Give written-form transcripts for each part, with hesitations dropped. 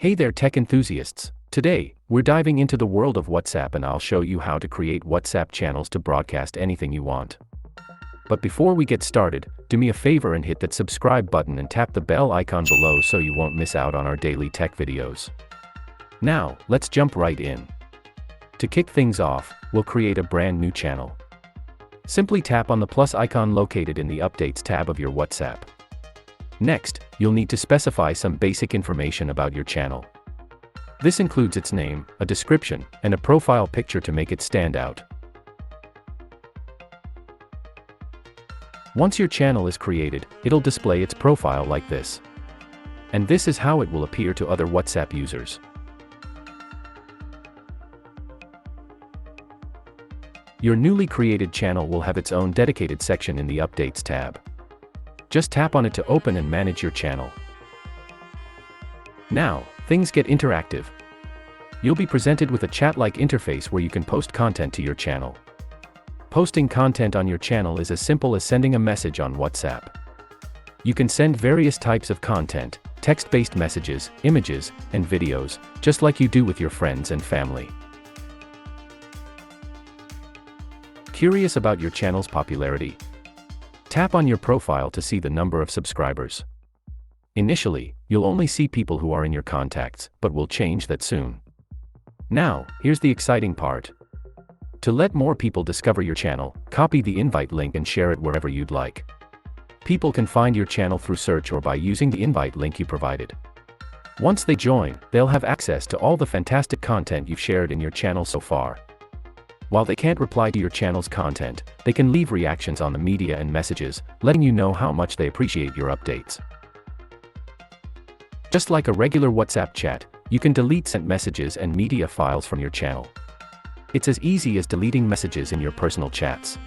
Hey there tech enthusiasts, today, we're diving into the world of WhatsApp and I'll show you how to create WhatsApp channels to broadcast anything you want. But before we get started, do me a favor and hit that subscribe button and tap the bell icon below so you won't miss out on our daily tech videos. Now, let's jump right in. To kick things off, we'll create a brand new channel. Simply tap on the plus icon located in the Updates tab of your WhatsApp. Next, you'll need to specify some basic information about your channel. This includes its name, a description, and a profile picture to make it stand out. Once your channel is created, it'll display its profile like this. And this is how it will appear to other WhatsApp users. Your newly created channel will have its own dedicated section in the Updates tab. Just tap on it to open and manage your channel. Now, things get interactive. You'll be presented with a chat-like interface where you can post content to your channel. Posting content on your channel is as simple as sending a message on WhatsApp. You can send various types of content, text-based messages, images, and videos, just like you do with your friends and family. Curious about your channel's popularity? Tap on your profile to see the number of subscribers. Initially, you'll only see people who are in your contacts, but we'll change that soon. Now, here's the exciting part. To let more people discover your channel, copy the invite link and share it wherever you'd like. People can find your channel through search or by using the invite link you provided. Once they join, they'll have access to all the fantastic content you've shared in your channel so far. While they can't reply to your channel's content, they can leave reactions on the media and messages, letting you know how much they appreciate your updates. Just like a regular WhatsApp chat, you can delete sent messages and media files from your channel. It's as easy as deleting messages in your personal chats.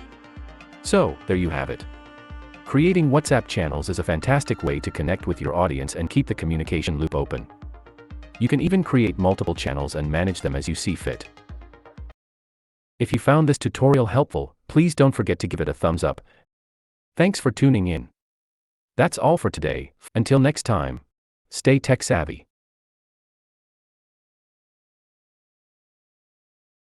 So, there you have it. Creating WhatsApp channels is a fantastic way to connect with your audience and keep the communication loop open. You can even create multiple channels and manage them as you see fit. If you found this tutorial helpful, please don't forget to give it a thumbs up. Thanks for tuning in. That's all for today. Until next time, stay tech savvy.